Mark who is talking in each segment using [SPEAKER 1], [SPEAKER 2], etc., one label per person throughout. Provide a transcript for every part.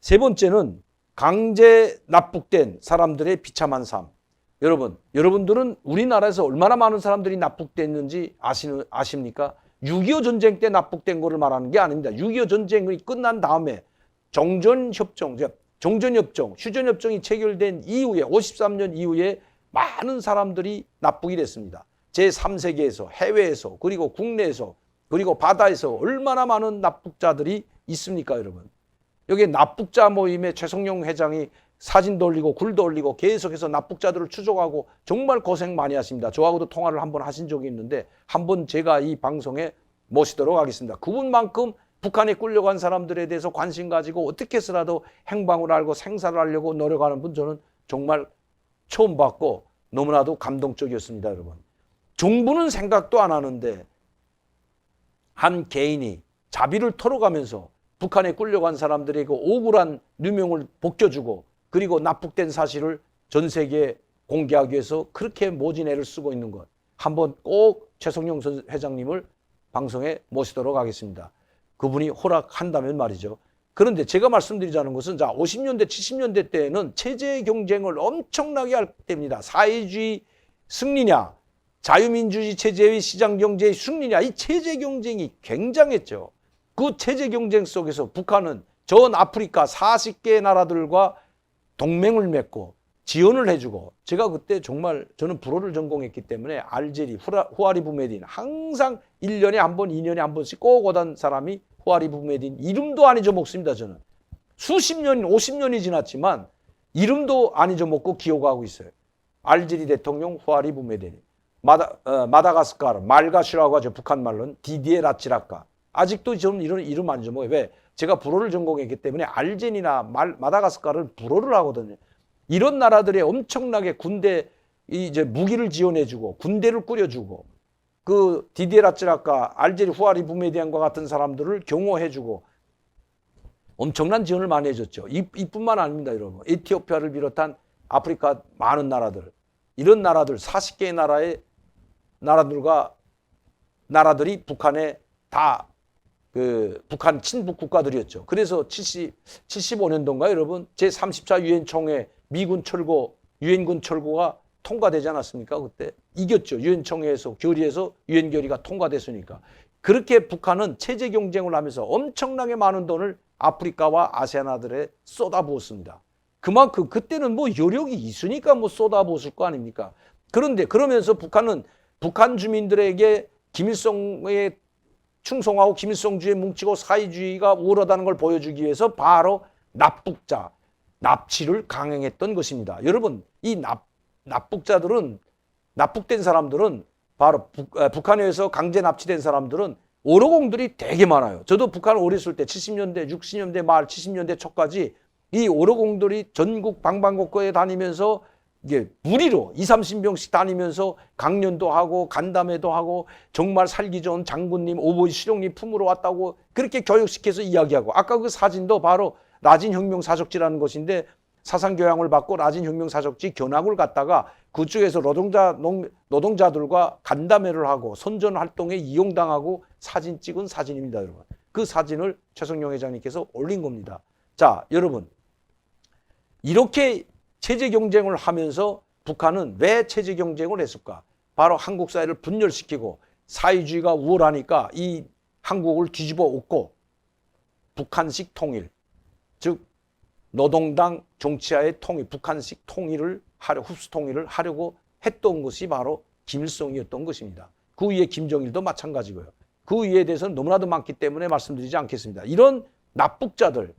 [SPEAKER 1] 세 번째는 강제 납북된 사람들의 비참한 삶. 여러분들은 우리나라에서 얼마나 많은 사람들이 납북됐는지 아십니까? 6.25 전쟁 때 납북된 거를 말하는 게 아닙니다. 6.25 전쟁이 끝난 다음에 정전협정, 휴전협정이 체결된 이후에 53년 이후에 많은 사람들이 납북이 됐습니다. 제3세계에서, 해외에서, 그리고 국내에서, 그리고 바다에서 얼마나 많은 납북자들이 있습니까, 여러분? 여기 납북자 모임에 최성룡 회장이 사진도 올리고 글도 올리고 계속해서 납북자들을 추적하고 정말 고생 많이 하십니다. 저하고도 통화를 한번 하신 적이 있는데 한번 제가 이 방송에 모시도록 하겠습니다. 그분만큼 북한에 끌려간 사람들에 대해서 관심 가지고 어떻게 해서라도 행방을 알고 생사를 알려고 노력하는 분 저는 정말 처음 봤고 너무나도 감동적이었습니다, 여러분. 정부는 생각도 안 하는데 한 개인이 자비를 털어가면서 북한에 끌려간 사람들에게 억울한 누명을 벗겨주고 그리고 납북된 사실을 전 세계에 공개하기 위해서 그렇게 모진애를 쓰고 있는 것. 한번 꼭 최성룡 회장님을 방송에 모시도록 하겠습니다. 그분이 허락한다면 말이죠. 그런데 제가 말씀드리자는 것은 50년대, 70년대 때에는 체제 경쟁을 엄청나게 할 때입니다. 사회주의 승리냐, 자유민주주의 체제의 시장경제의 승리냐, 이 체제 경쟁이 굉장했죠. 그 체제 경쟁 속에서 북한은 전 아프리카 40개 나라들과 동맹을 맺고 지원을 해주고 제가 그때 정말 저는 불어를 전공했기 때문에 알제리, 후아리 부메딘 항상 1년에 한 번, 2년에 한 번씩 꼭 오던 사람이 후아리 부메딘 이름도 안 잊어먹습니다. 저는 수십 년, 50년이 지났지만 이름도 안 잊어먹고 기억하고 있어요. 알제리 대통령 후아리 부메딘, 마다가스카르, 말가슈라고 하죠. 북한 말로는 디디에 라치라카. 아직도 저는 이런 이름 안 잊어먹어요. 왜? 제가 불어를 전공했기 때문에 알제리나 마다가스카르를 불어를 하거든요. 이런 나라들이 엄청나게 군대 이제 무기를 지원해주고 군대를 꾸려주고 그 디디에 라치라카, 알제리 후아리 부메디안과 같은 사람들을 경호해주고 엄청난 지원을 많이 해줬죠. 이뿐만 아닙니다, 여러분. 에티오피아를 비롯한 아프리카 많은 나라들, 이런 나라들 40개의 나라들이 북한에 다 북한 친북 국가들이었죠. 그래서 75년도인가 여러분 제34 유엔 총회 미군 철거 유엔군 철거가 통과되지 않았습니까? 그때 이겼죠. 유엔 총회에서 결의해서 유엔 결의가 통과됐으니까. 그렇게 북한은 체제 경쟁을 하면서 엄청나게 많은 돈을 아프리카와 아세아나들에 쏟아부었습니다. 그만큼 그때는 뭐 여력이 있으니까 뭐 쏟아부었을 거 아닙니까? 그런데 그러면서 북한은 북한 주민들에게 김일성에 충성하고 김일성주의에 뭉치고 사회주의가 우월하다는 걸 보여주기 위해서 바로 납북자, 납치를 강행했던 것입니다. 여러분, 이 납북된 사람들은 바로 북한에서 강제 납치된 사람들은 오로공들이 되게 많아요. 저도 북한을 오래 있을 때 70년대, 60년대 말, 70년대 초까지 이 오로공들이 전국 방방곡곡에 다니면서 이게 무리로 20-30명씩 다니면서 강연도 하고 간담회도 하고 정말 살기 좋은 장군님, 오보이 수령님 품으로 왔다고 그렇게 교육시켜서 이야기하고 아까 그 사진도 바로 라진혁명사적지라는 것인데 사상교양을 받고 라진혁명사적지 견학을 갔다가 그쪽에서 노동자들과 간담회를 하고 선전활동에 이용당하고 사진 찍은 사진입니다, 여러분. 그 사진을 최성룡 회장님께서 올린 겁니다. 자, 여러분. 이렇게 체제 경쟁을 하면서 북한은 왜 체제 경쟁을 했을까? 바로 한국 사회를 분열시키고 사회주의가 우월하니까 이 한국을 뒤집어 엎고 북한식 통일, 즉 노동당 정치하의 통일, 북한식 통일을 흡수 통일을 하려고 했던 것이 바로 김일성이었던 것입니다. 그 위에 김정일도 마찬가지고요. 그 위에 대해서는 너무나도 많기 때문에 말씀드리지 않겠습니다. 이런 납북자들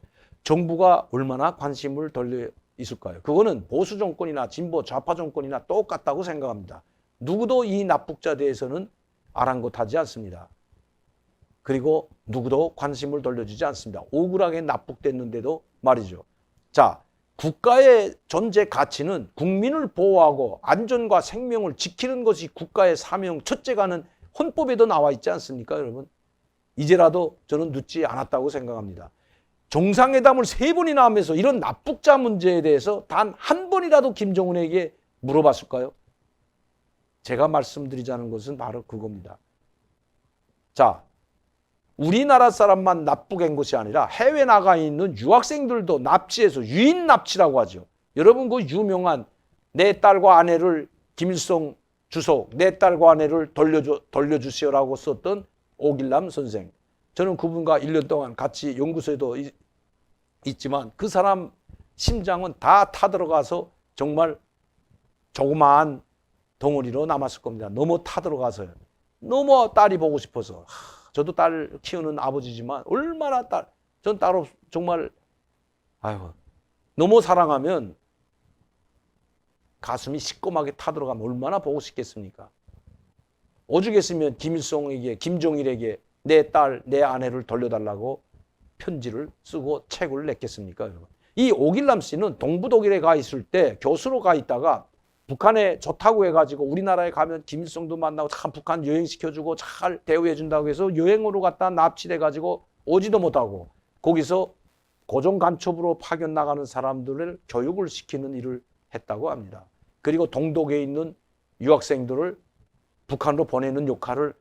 [SPEAKER 1] 정부가 얼마나 관심을 돌려 있을까요? 그거는 보수 정권이나 진보 좌파 정권이나 똑같다고 생각합니다. 누구도 이 납북자에 대해서는 아랑곳하지 않습니다. 그리고 누구도 관심을 돌려주지 않습니다. 억울하게 납북됐는데도 말이죠. 자, 국가의 존재 가치는 국민을 보호하고 안전과 생명을 지키는 것이 국가의 사명 첫째가는 헌법에도 나와 있지 않습니까, 여러분? 이제라도 저는 늦지 않았다고 생각합니다. 정상회담을 3번이나 하면서 이런 납북자 문제에 대해서 단 한 번이라도 김정은에게 물어봤을까요? 제가 말씀드리자는 것은 바로 그겁니다. 자, 우리나라 사람만 납북한 것이 아니라 해외 나가 있는 유학생들도 납치해서 유인 납치라고 하죠. 여러분 그 유명한 내 딸과 아내를 김일성 주석 내 딸과 아내를 돌려주시오라고 썼던 오길남 선생. 저는 그분과 1년 동안 같이 연구소에도 있지만 그 사람 심장은 다 타들어가서 정말 조그마한 덩어리로 남았을 겁니다. 너무 타들어가서요. 너무 딸이 보고 싶어서. 저도 딸 키우는 아버지지만 얼마나 전 딸 정말 아유 너무 사랑하면 가슴이 시꺼멓게 타들어가면 얼마나 보고 싶겠습니까? 오죽했으면 김일성에게 김정일에게 내 딸, 내 아내를 돌려달라고 편지를 쓰고 책을 냈겠습니까? 여러분. 이 오길남 씨는 동부독일에 가 있을 때 교수로 가 있다가 북한에 좋다고 해가지고 우리나라에 가면 김일성도 만나고 참 북한 여행시켜주고 잘 대우해준다고 해서 여행으로 갔다 납치돼가지고 오지도 못하고 거기서 고정간첩으로 파견 나가는 사람들을 교육을 시키는 일을 했다고 합니다. 그리고 동독에 있는 유학생들을 북한으로 보내는 역할을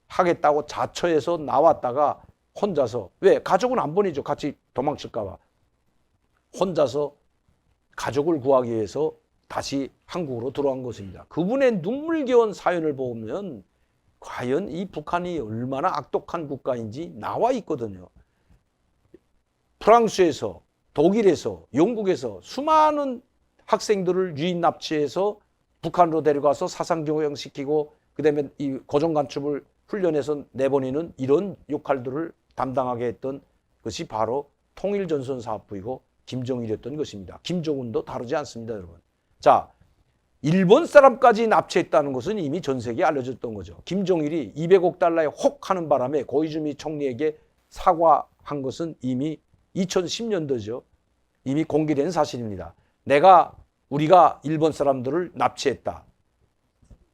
[SPEAKER 1] 하겠다고 자처해서 나왔다가 혼자서 왜 가족은 안 보내죠. 같이 도망칠까 봐. 혼자서 가족을 구하기 위해서 다시 한국으로 들어간 것입니다. 그분의 눈물겨운 사연을 보면 과연 이 북한이 얼마나 악독한 국가인지 나와 있거든요. 프랑스에서 독일에서 영국에서 수많은 학생들을 유인 납치해서 북한으로 데려가서 사상교양시키고 그다음에 이 고정간첩을 훈련해서 내보내는 이런 역할들을 담당하게 했던 것이 바로 통일전선사업부이고 김정일이었던 것입니다. 김정은도 다르지 않습니다, 여러분. 자, 일본 사람까지 납치했다는 것은 이미 전 세계에 알려졌던 거죠. 김정일이 200억 달러에 혹 하는 바람에 고이즈미 총리에게 사과한 것은 이미 2010년도죠. 이미 공개된 사실입니다. 우리가 일본 사람들을 납치했다.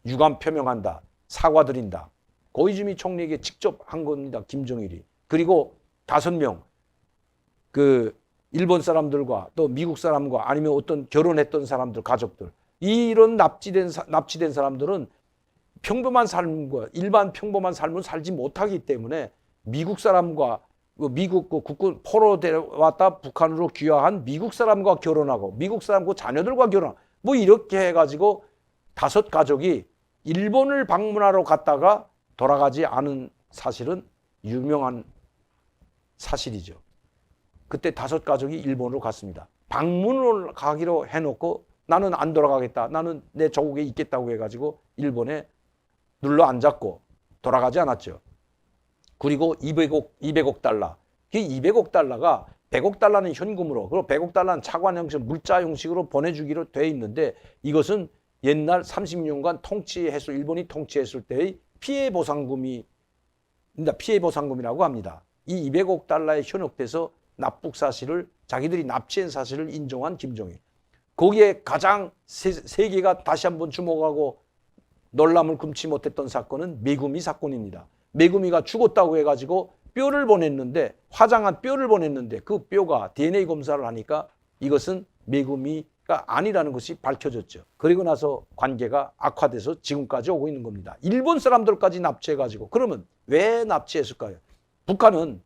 [SPEAKER 1] 유감 표명한다. 사과드린다. 고이즈미 총리에게 직접 한 겁니다. 김정일이. 그리고 5명 그 일본 사람들과 또 미국 사람과 아니면 어떤 결혼했던 사람들 가족들 이런 납치된 사람들은 평범한 삶과 일반 평범한 삶을 살지 못하기 때문에 미국 사람과 미국 국군 포로 데려왔다 북한으로 귀화한 미국 사람과 결혼하고 미국 사람과 자녀들과 결혼 뭐 이렇게 해가지고 5 가족이 일본을 방문하러 갔다가 돌아가지 않은 사실은 유명한 사실이죠. 그때 5 가족이 일본으로 갔습니다. 방문을 가기로 해놓고 나는 안 돌아가겠다. 나는 내 조국에 있겠다고 해가지고 일본에 눌러 앉았고 돌아가지 않았죠. 그리고 200억 달러. 그 200억 달러가 100억 달러는 현금으로 그리고 100억 달러는 차관 형식 물자 형식으로 보내주기로 돼 있는데 이것은 옛날 30년간 일본이 통치했을 때의 피해 보상금이라고 합니다. 이 200억 달러에 현혹돼서 납북 사실을 자기들이 납치한 사실을 인정한 김정일. 거기에 가장 세계가 다시 한번 주목하고 놀람을 금치 못했던 사건은 메구미 사건입니다. 메구미가 죽었다고 해가지고 뼈를 보냈는데 화장한 뼈를 보냈는데 그 뼈가 DNA 검사를 하니까 이것은 메구미가 아니라는 것이 밝혀졌죠. 그리고 나서 관계가 악화돼서 지금까지 오고 있는 겁니다. 일본 사람들까지 납치해가지고 그러면 왜 납치했을까요? 북한은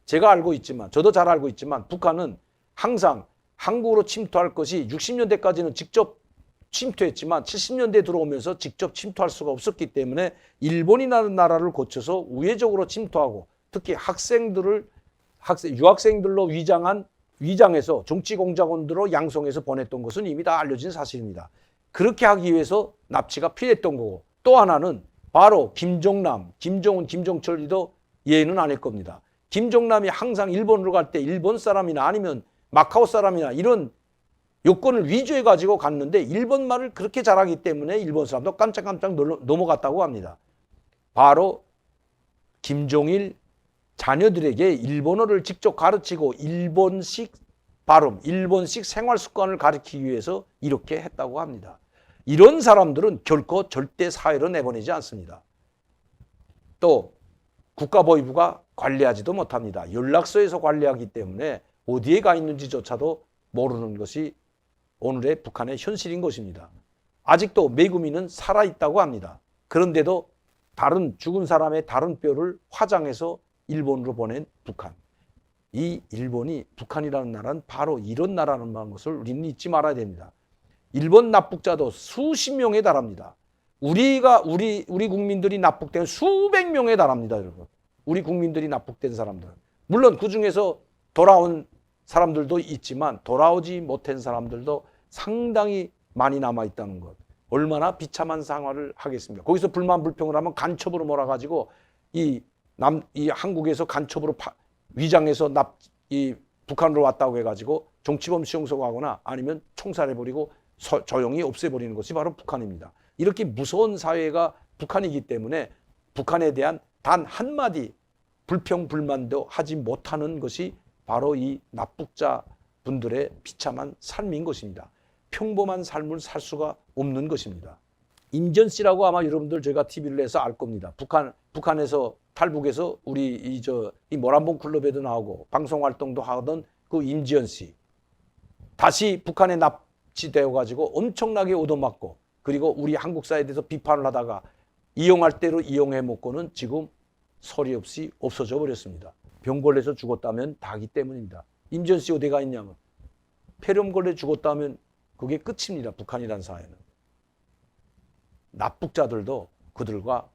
[SPEAKER 1] 제가 알고 있지만 저도 잘 알고 있지만 북한은 항상 한국으로 침투할 것이 60년대까지는 직접 침투했지만 70년대에 들어오면서 직접 침투할 수가 없었기 때문에 일본이라는 나라를 거쳐서 우회적으로 침투하고 특히 유학생들로 위장해서 정치공작원들로 양성해서 보냈던 것은 이미 다 알려진 사실입니다. 그렇게 하기 위해서 납치가 필요했던 거고 또 하나는 바로 김정남, 김정은, 김정철이도 예의는 아닐 겁니다. 김정남이 항상 일본으로 갈 때 일본 사람이나 아니면 마카오 사람이나 이런 요건을 위조해가지고 갔는데 일본 말을 그렇게 잘하기 때문에 일본 사람도 깜짝깜짝 넘어갔다고 합니다. 바로 김정일 자녀들에게 일본어를 직접 가르치고 일본식 발음, 일본식 생활 습관을 가르치기 위해서 이렇게 했다고 합니다. 이런 사람들은 결코 절대 사회로 내보내지 않습니다. 또 국가보위부가 관리하지도 못합니다. 연락소에서 관리하기 때문에 어디에 가 있는지조차도 모르는 것이 오늘의 북한의 현실인 것입니다. 아직도 메구미는 살아있다고 합니다. 그런데도 죽은 사람의 다른 뼈를 화장해서 일본으로 보낸 북한. 이 일본이 북한이라는 나라는 바로 이런 나라라는 것을 우리는 잊지 말아야 됩니다. 일본 납북자도 수십 명에 달합니다. 우리 국민들이 납북된 수백 명에 달합니다, 여러분. 우리 국민들이 납북된 사람들은. 물론 그 중에서 돌아온 사람들도 있지만 돌아오지 못한 사람들도 상당히 많이 남아있다는 것. 얼마나 비참한 생활을 하겠습니까? 거기서 불만 불평을 하면 간첩으로 몰아가지고 이 한국에서 간첩으로 위장해서 북한으로 왔다고 해가지고 정치범 수용소가거나 아니면 총살해버리고 조용히 없애버리는 것이 바로 북한입니다. 이렇게 무서운 사회가 북한이기 때문에 북한에 대한 단 한마디 불평 불만도 하지 못하는 것이 바로 이 납북자 분들의 비참한 삶인 것입니다. 평범한 삶을 살 수가 없는 것입니다. 임전 씨라고 아마 여러분들 제가 TV를 해서 알 겁니다. 북한에서 탈북해서 우리 이 모란봉 클럽에도 나오고 방송 활동도 하던 그 임지연 씨. 다시 북한에 납치되어 가지고 엄청나게 얻어맞고 그리고 우리 한국 사회에 대해서 비판을 하다가 이용할 대로 이용해 먹고는 지금 소리 없이 없어져 버렸습니다. 병 걸려서 죽었다면 다기 때문입니다. 임지연 씨 어디가 있냐면 폐렴 걸려 죽었다면 그게 끝입니다. 북한이라는 사회는. 납북자들도 그들과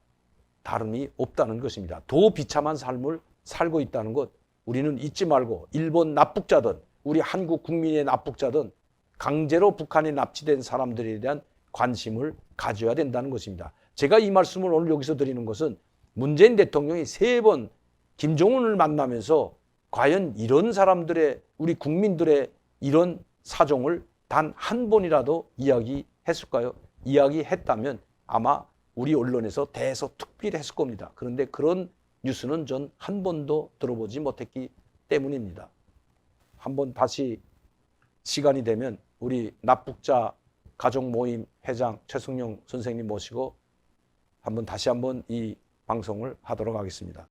[SPEAKER 1] 다름이 없다는 것입니다. 더 비참한 삶을 살고 있다는 것 우리는 잊지 말고 일본 납북자든 우리 한국 국민의 납북자든 강제로 북한에 납치된 사람들에 대한 관심을 가져야 된다는 것입니다. 제가 이 말씀을 오늘 여기서 드리는 것은 문재인 대통령이 3번 김정은을 만나면서 과연 이런 사람들의 우리 국민들의 이런 사정을 단 한 번이라도 이야기했을까요? 이야기했다면 아마 우리 언론에서 대서특필 했을 겁니다. 그런데 그런 뉴스는 전 한 번도 들어보지 못했기 때문입니다. 한번 다시 시간이 되면 우리 납북자 가족 모임 회장 최승용 선생님 모시고 다시 한번 이 방송을 하도록 하겠습니다.